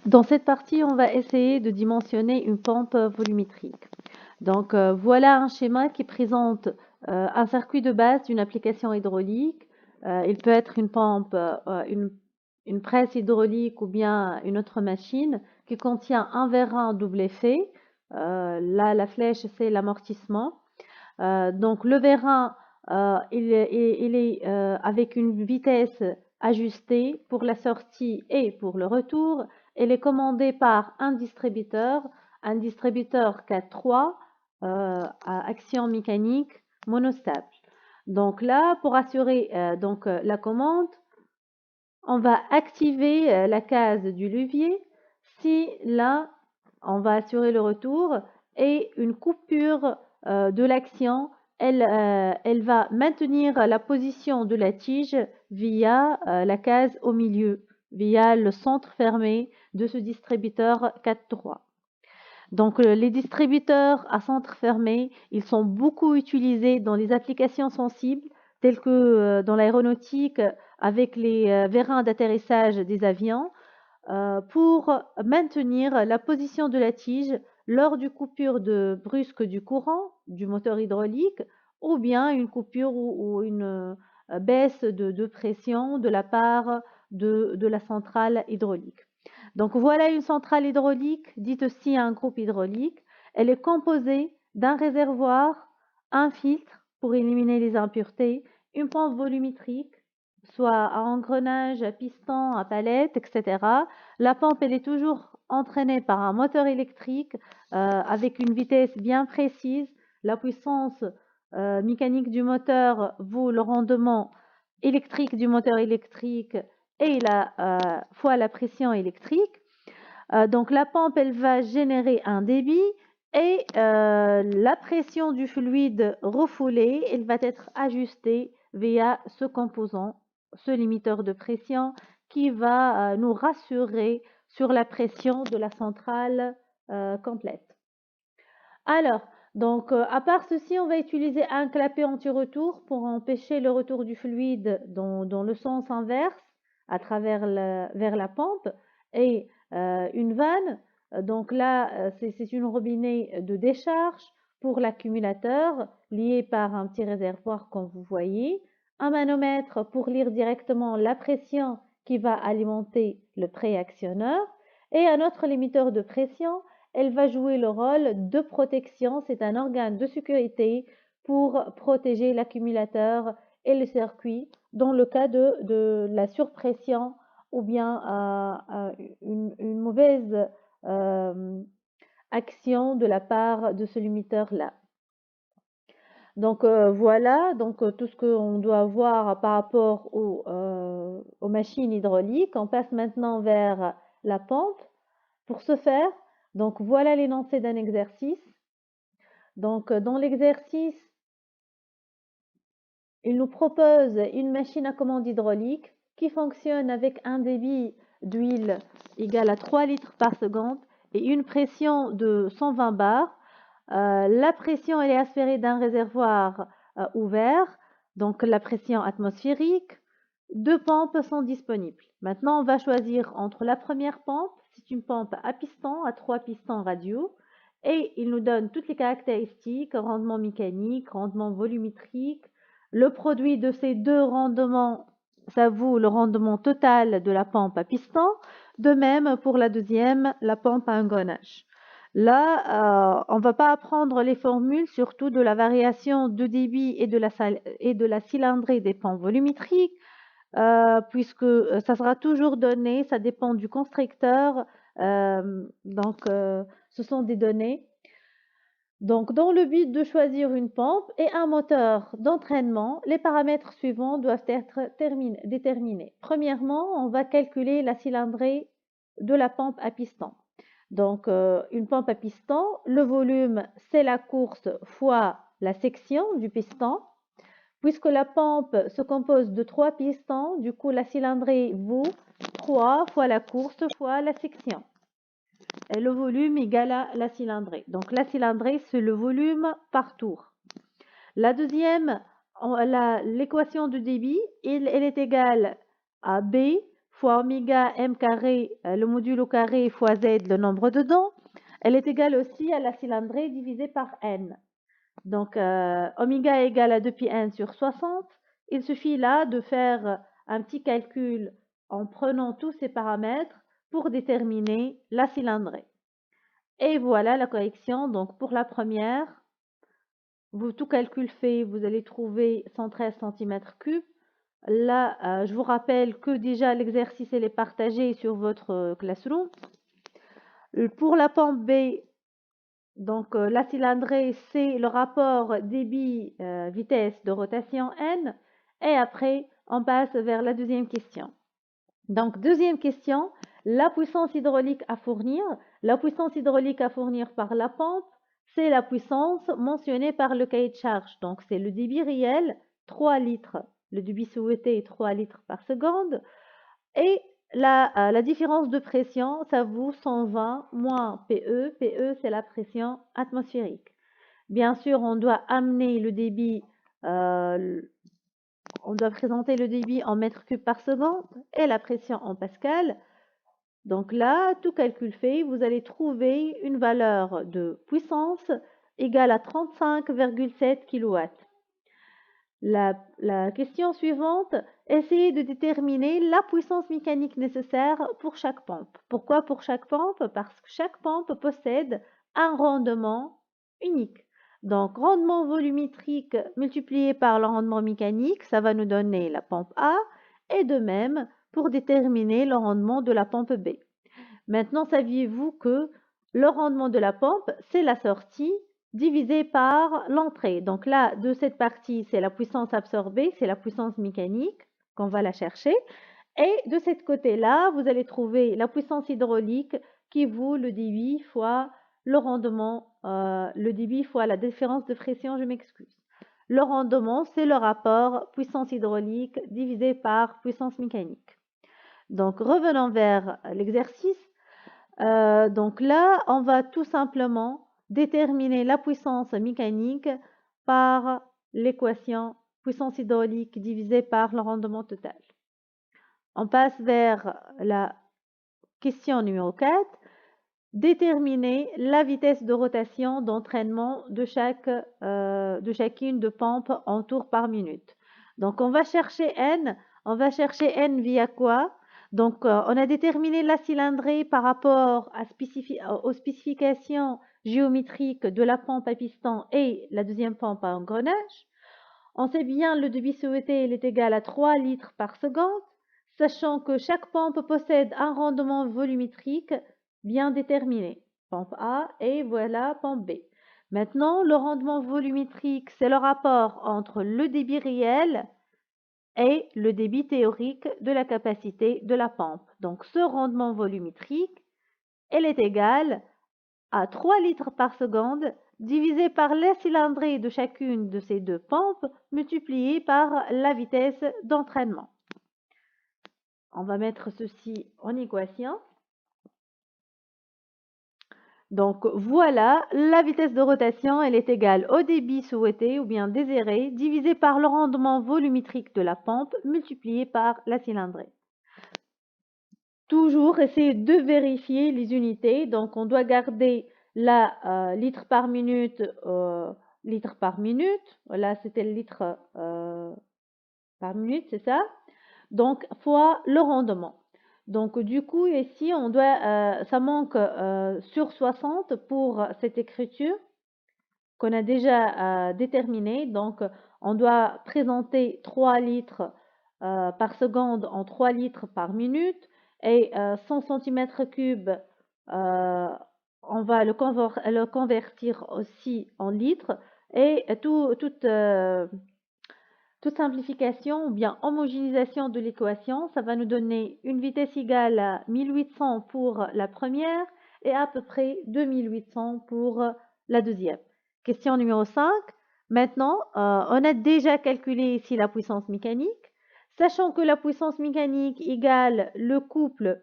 Dans cette partie, on va essayer de dimensionner une pompe volumétrique. Donc, voilà un schéma qui présente un circuit de base d'une application hydraulique. Il peut être une pompe, une presse hydraulique ou bien une autre machine qui contient un vérin double effet. Là, la flèche, c'est l'amortissement. Donc, le vérin, il est avec une vitesse ajustée pour la sortie et pour le retour. Elle est commandée par un distributeur 4.3 à action mécanique monostable. Donc là, pour assurer la commande, on va activer la case du levier. Si là, on va assurer le retour et une coupure de l'action, elle va maintenir la position de la tige via la case au milieu, via le centre fermé de ce distributeur 4.3. Donc, les distributeurs à centre fermé, ils sont beaucoup utilisés dans les applications sensibles, telles que dans l'aéronautique, avec les vérins d'atterrissage des avions, pour maintenir la position de la tige lors du coupure brusque du courant du moteur hydraulique, ou bien une coupure ou une baisse de pression de la part de la centrale hydraulique. Donc voilà une centrale hydraulique, dite aussi un groupe hydraulique. Elle est composée d'un réservoir, un filtre pour éliminer les impuretés, une pompe volumétrique, soit à engrenage, à piston, à palette, etc. La pompe, elle est toujours entraînée par un moteur électrique avec une vitesse bien précise. La puissance mécanique du moteur vaut le rendement électrique du moteur électrique et fois la pression électrique. Donc la pompe, elle va générer un débit et la pression du fluide refoulé, elle va être ajustée via ce composant, ce limiteur de pression qui va nous rassurer sur la pression de la centrale complète. Alors, donc, à part ceci, on va utiliser un clapet anti-retour pour empêcher le retour du fluide dans le sens inverse à travers vers la pompe et une vanne. Donc là, c'est une robinet de décharge pour l'accumulateur lié par un petit réservoir comme vous voyez. Un manomètre pour lire directement la pression qui va alimenter le préactionneur et un autre limiteur de pression. Elle va jouer le rôle de protection. C'est un organe de sécurité pour protéger l'accumulateur et le circuit dans le cas de la surpression ou bien une mauvaise action de la part de ce limiteur-là. Donc voilà, donc tout ce qu'on doit voir par rapport aux machines hydrauliques. On passe maintenant vers la pompe. Pour ce faire, donc voilà l'énoncé d'un exercice. Donc dans l'exercice, il nous propose une machine à commande hydraulique qui fonctionne avec un débit d'huile égal à 3 litres par seconde et une pression de 120 bars. La pression elle est aspirée d'un réservoir ouvert, donc la pression atmosphérique. Deux pompes sont disponibles. Maintenant, on va choisir entre la première pompe, c'est une pompe à piston, à 3 pistons radiaux, et il nous donne toutes les caractéristiques, rendement mécanique, rendement volumétrique. Le produit de ces deux rendements, ça vaut le rendement total de la pompe à piston. De même pour la deuxième, la pompe à engrenage. Là, on ne va pas apprendre les formules, surtout de la variation de débit et de la cylindrée des pompes volumétriques, puisque ça sera toujours donné, ça dépend du constructeur. Ce sont des données. Donc, dans le but de choisir une pompe et un moteur d'entraînement, les paramètres suivants doivent être déterminés. Premièrement, on va calculer la cylindrée de la pompe à piston. Donc, une pompe à piston, le volume, c'est la course fois la section du piston. Puisque la pompe se compose de 3 pistons, du coup la cylindrée vaut 3 fois la course fois la section. Et le volume égale à la cylindrée. Donc la cylindrée, c'est le volume par tour. La deuxième, l'équation de débit, elle est égale à B fois oméga m carré, le module au carré fois z, le nombre de dents, elle est égale aussi à la cylindrée divisée par n. Donc, oméga est égal à 2πn sur 60. Il suffit là de faire un petit calcul en prenant tous ces paramètres pour déterminer la cylindrée. Et voilà la correction. Donc, pour la première, vous tout calcul fait, vous allez trouver 113 cm3. Là, je vous rappelle que déjà l'exercice est partagé sur votre classroom. Pour la pompe B, donc la cylindrée, c'est le rapport débit-vitesse de rotation n. Et après, on passe vers la deuxième question. Donc, deuxième question, la puissance hydraulique à fournir. La puissance hydraulique à fournir par la pompe, c'est la puissance mentionnée par le cahier de charge. Donc, c'est le débit réel, 3 litres. Le débit souhaité est 3 litres par seconde. Et la différence de pression, ça vaut 120 moins PE. PE, c'est la pression atmosphérique. Bien sûr, on doit amener le débit, on doit présenter le débit en mètres cubes par seconde et la pression en pascal. Donc là, tout calcul fait, vous allez trouver une valeur de puissance égale à 35,7 kW. La question suivante, essayez de déterminer la puissance mécanique nécessaire pour chaque pompe. Pourquoi pour chaque pompe? Parce que chaque pompe possède un rendement unique. Donc, rendement volumétrique multiplié par le rendement mécanique, ça va nous donner la pompe A, et de même pour déterminer le rendement de la pompe B. Maintenant, saviez-vous que le rendement de la pompe, c'est la sortie divisé par l'entrée. Donc là, de cette partie, c'est la puissance absorbée, c'est la puissance mécanique qu'on va la chercher. Et de ce côté-là, vous allez trouver la puissance hydraulique qui vaut le débit fois le rendement, le débit fois la différence de pression, je m'excuse. Le rendement, c'est le rapport puissance hydraulique divisé par puissance mécanique. Donc, revenons vers l'exercice. Donc là, on va tout simplement déterminer la puissance mécanique par l'équation puissance hydraulique divisée par le rendement total. On passe vers la question numéro 4. Déterminer la vitesse de rotation d'entraînement de chacune de pompes en tours par minute. Donc, on va chercher N. On va chercher N via quoi? Donc, on a déterminé la cylindrée par rapport aux spécifications géométriques de la pompe à piston et la deuxième pompe à engrenage. On sait bien le débit souhaité il est égal à 3 litres par seconde, sachant que chaque pompe possède un rendement volumétrique bien déterminé. Pompe A et voilà pompe B. Maintenant, le rendement volumétrique, c'est le rapport entre le débit réel et le débit théorique de la capacité de la pompe. Donc, ce rendement volumétrique, elle est égal à 3 litres par seconde divisé par la cylindrée de chacune de ces deux pompes multiplié par la vitesse d'entraînement. On va mettre ceci en équation. Donc voilà, la vitesse de rotation, elle est égale au débit souhaité ou bien désiré divisé par le rendement volumétrique de la pompe multiplié par la cylindrée. Toujours essayer de vérifier les unités. Donc on doit garder la litre par minute, litre par minute. Là c'était le litre par minute, c'est ça. Donc fois le rendement. Donc du coup ici on doit, ça manque sur 60 pour cette écriture qu'on a déjà déterminée. Donc on doit présenter 3 litres par seconde en 3 litres par minute et 100 cm3, on va le convertir aussi en litres et toute simplification ou bien homogénéisation de l'équation, ça va nous donner une vitesse égale à 1800 pour la première et à peu près 2800 pour la deuxième. Question numéro 5. Maintenant, on a déjà calculé ici la puissance mécanique. Sachant que la puissance mécanique égale le couple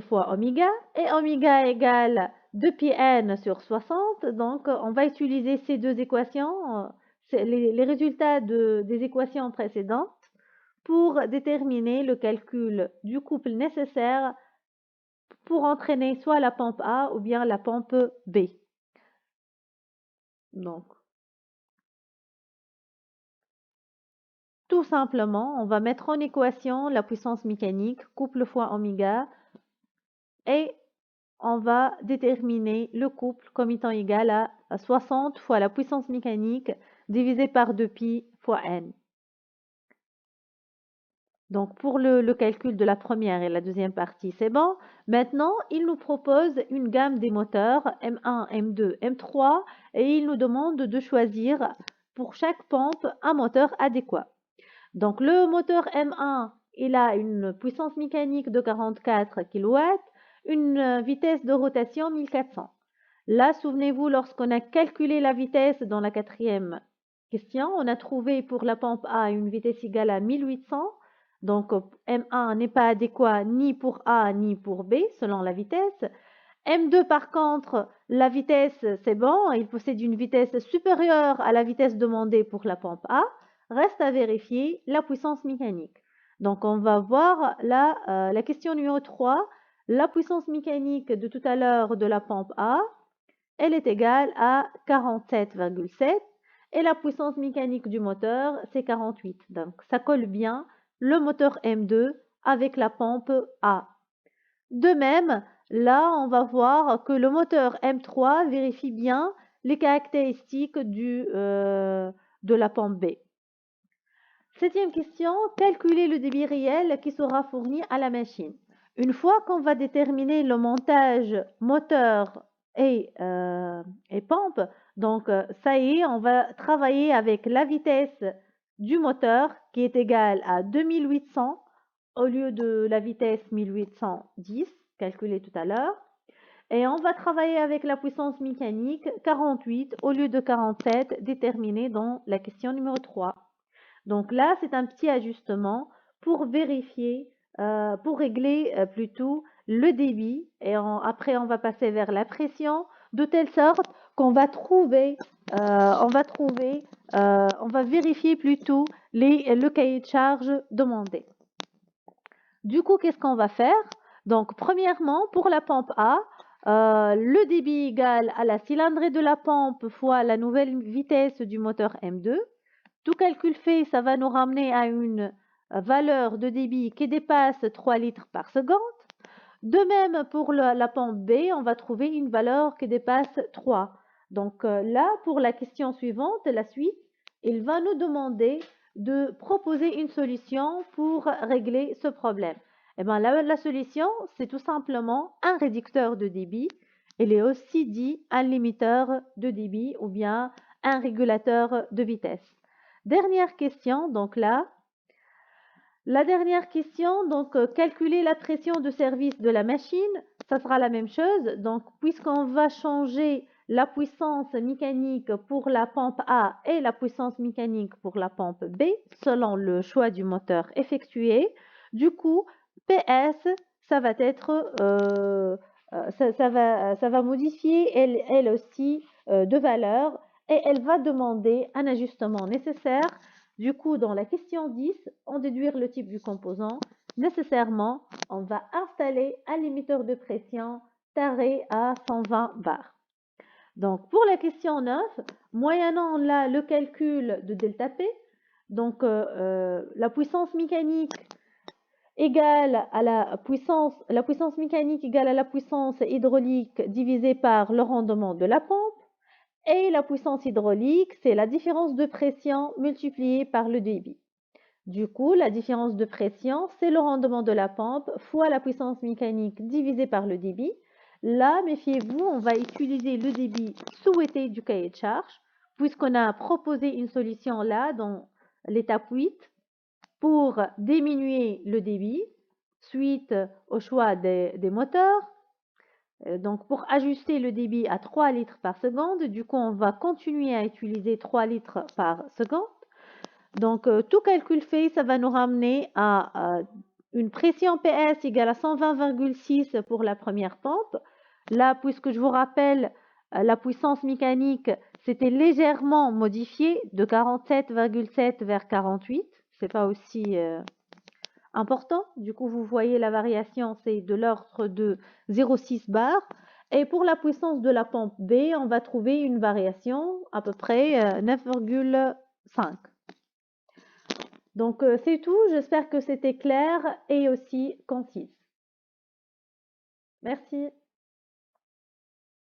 fois oméga et oméga égale 2πn sur 60. Donc, on va utiliser ces deux équations, les résultats des équations précédentes pour déterminer le calcul du couple nécessaire pour entraîner soit la pompe A ou bien la pompe B. Donc, tout simplement, on va mettre en équation la puissance mécanique, couple fois oméga, et on va déterminer le couple comme étant égal à 60 fois la puissance mécanique divisé par 2pi fois n. Donc, pour le calcul de la première et la deuxième partie, c'est bon. Maintenant, il nous propose une gamme des moteurs M1, M2, M3 et il nous demande de choisir pour chaque pompe un moteur adéquat. Donc, le moteur M1, il a une puissance mécanique de 44 kW, une vitesse de rotation 1400. Là, souvenez-vous, lorsqu'on a calculé la vitesse dans la quatrième question, on a trouvé pour la pompe A une vitesse égale à 1800. Donc, M1 n'est pas adéquat ni pour A ni pour B, selon la vitesse. M2, par contre, la vitesse, c'est bon, il possède une vitesse supérieure à la vitesse demandée pour la pompe A. Reste à vérifier la puissance mécanique. Donc, on va voir la question numéro 3. La puissance mécanique de tout à l'heure de la pompe A, elle est égale à 47,7 et la puissance mécanique du moteur, c'est 48. Donc, ça colle bien le moteur M2 avec la pompe A. De même, là, on va voir que le moteur M3 vérifie bien les caractéristiques de la pompe B. Septième question, calculer le débit réel qui sera fourni à la machine. Une fois qu'on va déterminer le montage moteur et pompe, donc ça y est, on va travailler avec la vitesse du moteur qui est égale à 2800 au lieu de la vitesse 1810 calculée tout à l'heure. Et on va travailler avec la puissance mécanique 48 au lieu de 47 déterminée dans la question numéro 3. Donc là, c'est un petit ajustement pour vérifier, pour régler plutôt le débit. Et après, on va passer vers la pression de telle sorte qu'on va trouver, on va vérifier plutôt le cahier de charge demandé. Du coup, qu'est-ce qu'on va faire? Donc, premièrement, pour la pompe A, le débit égal à la cylindrée de la pompe fois la nouvelle vitesse du moteur M2. Tout calcul fait, ça va nous ramener à une valeur de débit qui dépasse 3 litres par seconde. De même, pour la pompe B, on va trouver une valeur qui dépasse 3. Donc là, pour la question suivante, la suite, il va nous demander de proposer une solution pour régler ce problème. Et bien, la solution, c'est tout simplement un réducteur de débit. Il est aussi dit un limiteur de débit ou bien un régulateur de vitesse. Dernière question, donc là, la dernière question, donc calculer la pression de service de la machine, ça sera la même chose. Donc, puisqu'on va changer la puissance mécanique pour la pompe A et la puissance mécanique pour la pompe B, selon le choix du moteur effectué, du coup, PS, ça va être, ça va modifier elle aussi de valeur et elle va demander un ajustement nécessaire. Du coup, dans la question 10, en déduire le type du composant, nécessairement, on va installer un limiteur de pression taré à 120 bars. Donc, pour la question 9, moyennant là le calcul de delta P, donc la puissance mécanique égale à la puissance mécanique égale à la puissance hydraulique divisée par le rendement de la pompe. Et la puissance hydraulique, c'est la différence de pression multipliée par le débit. Du coup, la différence de pression, c'est le rendement de la pompe fois la puissance mécanique divisée par le débit. Là, méfiez-vous, on va utiliser le débit souhaité du cahier de charge, puisqu'on a proposé une solution là, dans l'étape 8, pour diminuer le débit suite au choix des moteurs. Donc, pour ajuster le débit à 3 litres par seconde, du coup, on va continuer à utiliser 3 litres par seconde. Donc, tout calcul fait, ça va nous ramener à une pression PS égale à 120,6 pour la première pompe. Là, puisque je vous rappelle, la puissance mécanique, c'était légèrement modifié de 47,7 vers 48. c'est pas aussi important. Du coup, vous voyez la variation, c'est de l'ordre de 0,6 bar. Et pour la puissance de la pompe B, on va trouver une variation à peu près 9,5. Donc, c'est tout. J'espère que c'était clair et aussi concis. Merci.